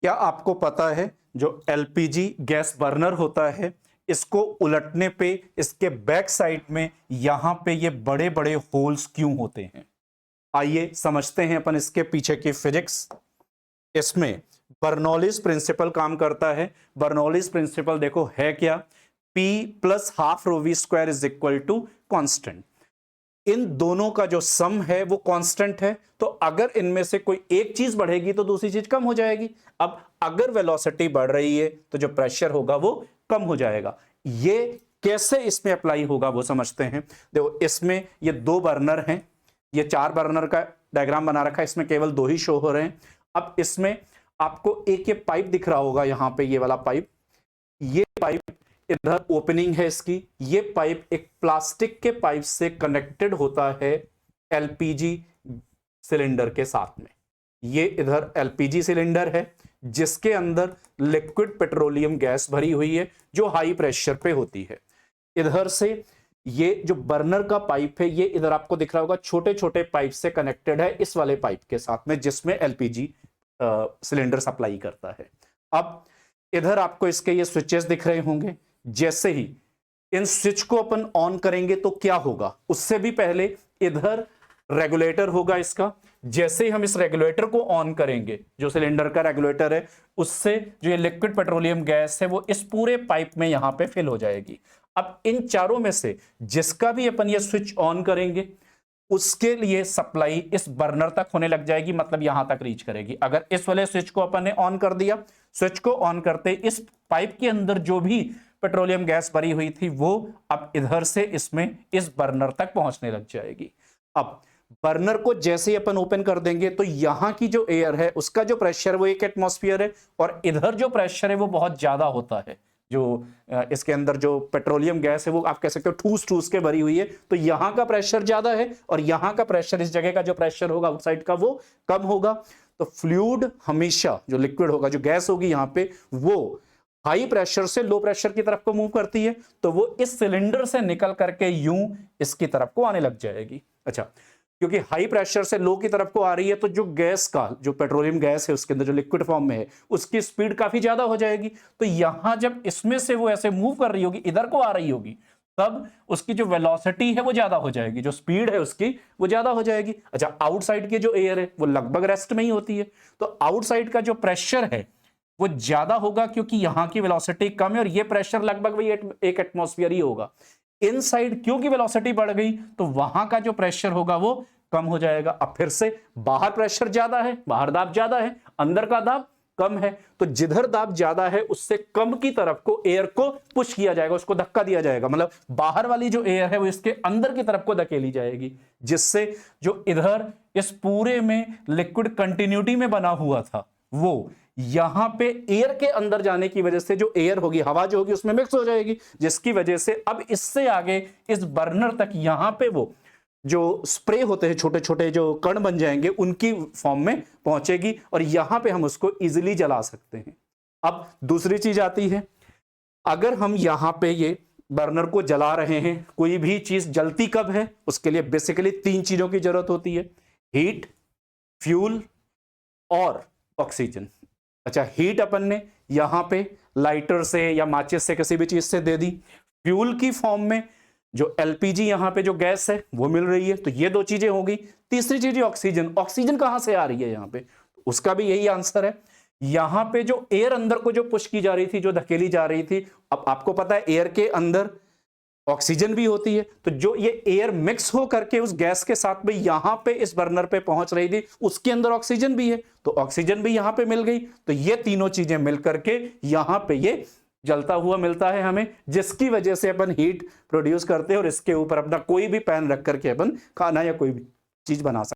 क्या आपको पता है जो एलपीजी गैस बर्नर होता है, इसको उलटने पे इसके बैक साइड में यहां पे ये बड़े बड़े होल्स क्यों होते हैं? आइए समझते हैं अपन इसके पीछे की फिजिक्स। इसमें बर्नौलीज प्रिंसिपल काम करता है। बर्नौलीज प्रिंसिपल देखो है क्या, P plus half rho v square is equal to constant. इन दोनों का जो सम है वो कांस्टेंट है, तो अगर इनमें से कोई एक चीज बढ़ेगी तो दूसरी चीज कम हो जाएगी। अब अगर वेलोसिटी बढ़ रही है तो जो प्रेशर होगा वो कम हो जाएगा। ये कैसे इसमें अप्लाई होगा वो समझते हैं। देखो इसमें ये दो बर्नर हैं, ये चार बर्नर का डायग्राम बना रखा है, इसमें केवल दो ही शो हो रहे हैं। अब इसमें आपको एक ये पाइप दिख रहा होगा, यहां पे ये वाला पाइप, ये पाइप इधर ओपनिंग है इसकी। ये पाइप एक प्लास्टिक के पाइप से कनेक्टेड होता है एलपीजी सिलेंडर के साथ में। ये इधर एलपीजी सिलेंडर है जिसके अंदर लिक्विड पेट्रोलियम गैस भरी हुई है जो हाई प्रेशर पे होती है। इधर से ये जो बर्नर का पाइप है ये इधर आपको दिख रहा होगा, छोटे छोटे पाइप से कनेक्टेड है इस वाले पाइप के साथ में जिसमें एलपीजी सिलेंडर सप्लाई करता है। अब इधर आपको इसके ये स्विचेस दिख रहे होंगे। जैसे ही इन स्विच को अपन ऑन करेंगे तो क्या होगा, उससे भी पहले इधर रेगुलेटर होगा इसका। जैसे ही हम इस रेगुलेटर को ऑन करेंगे, जो सिलेंडर का रेगुलेटर है, उससे जो ये लिक्विड पेट्रोलियम गैस है वो इस पूरे पाइप में यहां पे फिल हो जाएगी। अब इन चारों में से जिसका भी अपन ये स्विच ऑन करेंगे उसके लिए सप्लाई इस बर्नर तक होने लग जाएगी, मतलब यहां तक रीच करेगी। अगर इस वाले स्विच को अपन ने ऑन कर दिया, स्विच को ऑन करते इस पाइप के अंदर जो भी पेट्रोलियम गैस भरी हुई थी वो अब इधर से इसमें इस बर्नर तक पहुंचने लग जाएगी। अब बर्नर को जैसे ही अपन ओपन कर देंगे तो यहां की जो एयर है उसका जो प्रेशर वो 1 एटमॉस्फेयर है, और इधर जो प्रेशर है वो बहुत ज्यादा होता है। जो इसके अंदर जो पेट्रोलियम गैस है वो आप कह सकते हो ठूस ठूस के भरी हुई है, तो यहां का प्रेशर ज्यादा है और यहां का प्रेशर, इस जगह का जो प्रेशर होगा आउटसाइड का वो कम होगा। तो फ्लूइड हमेशा जो लिक्विड होगा, जो गैस होगी यहां पे, वो हाई प्रेशर से लो प्रेशर की तरफ को मूव करती है, तो वो इस सिलेंडर से निकल करके यूं इसकी तरफ को आने लग जाएगी। अच्छा, क्योंकि हाई प्रेशर से लो की तरफ को आ रही है तो जो गैस का, जो पेट्रोलियम गैस है उसके अंदर जो लिक्विड फॉर्म में है, उसकी स्पीड काफी ज्यादा हो जाएगी। तो यहां जब इसमें से वो ऐसे मूव कर रही होगी, इधर को आ रही होगी, तब उसकी जो वेलोसिटी है वो ज्यादा हो जाएगी, जो स्पीड है उसकी वो ज्यादा हो जाएगी। अच्छा, आउटसाइड की जो एयर है वो लगभग रेस्ट में ही होती है, तो आउटसाइड का जो प्रेशर है वो ज्यादा होगा क्योंकि यहां की वेलोसिटी कम है और ये प्रेशर लगभग वही 1 एटमॉस्फेयर ही होगा। इनसाइड क्योंकि वेलोसिटी बढ़ गई तो वहां का जो प्रेशर होगा वो कम हो जाएगा। अब फिर से बाहर प्रेशर ज्यादा है, बाहर दाब ज्यादा है, अंदर का दाब कम है, तो जिधर दाब ज्यादा है उससे कम की तरफ को एयर को पुश किया जाएगा, उसको धक्का दिया जाएगा, मतलब बाहर वाली जो एयर है वो इसके अंदर की तरफ को धकेली जाएगी, जिससे जो इधर इस पूरे में लिक्विड कंटिन्यूटी में बना हुआ था वो यहां पे एयर के अंदर जाने की वजह से जो एयर होगी, हवा जो होगी उसमें मिक्स हो जाएगी, जिसकी वजह से अब इससे आगे इस बर्नर तक यहां पे वो जो स्प्रे होते हैं, छोटे छोटे जो कण बन जाएंगे, उनकी फॉर्म में पहुंचेगी और यहां पे हम उसको इजीली जला सकते हैं। अब दूसरी चीज आती है, अगर हम यहां पे ये बर्नर को जला रहे हैं, कोई भी चीज जलती कब है, उसके लिए बेसिकली 3 चीजों की जरूरत होती है, हीट, फ्यूल और ऑक्सीजन। अच्छा, हीट अपन ने यहां पे लाइटर से या माचिस से किसी भी चीज से दे दी, फ्यूल की फॉर्म में जो एलपीजी यहां पे जो गैस है वो मिल रही है, तो ये 2 चीजें होगी। तीसरी चीज ऑक्सीजन। ऑक्सीजन कहां से आ रही है यहां पे, उसका भी यही आंसर है। यहां पे जो एयर अंदर को जो पुश की जा रही थी, जो धकेली जा रही थी, अब आपको पता है एयर के अंदर ऑक्सीजन भी होती है, तो जो ये एयर मिक्स हो करके उस गैस के साथ में यहां पे इस बर्नर पे पहुंच रही थी, उसके अंदर ऑक्सीजन भी है, तो ऑक्सीजन भी यहां पे मिल गई। तो ये तीनों चीजें मिल करके यहां पे ये जलता हुआ मिलता है हमें, जिसकी वजह से अपन हीट प्रोड्यूस करते हैं और इसके ऊपर अपना कोई भी पैन रख करके अपन खाना या कोई भी चीज बना सकते हैं।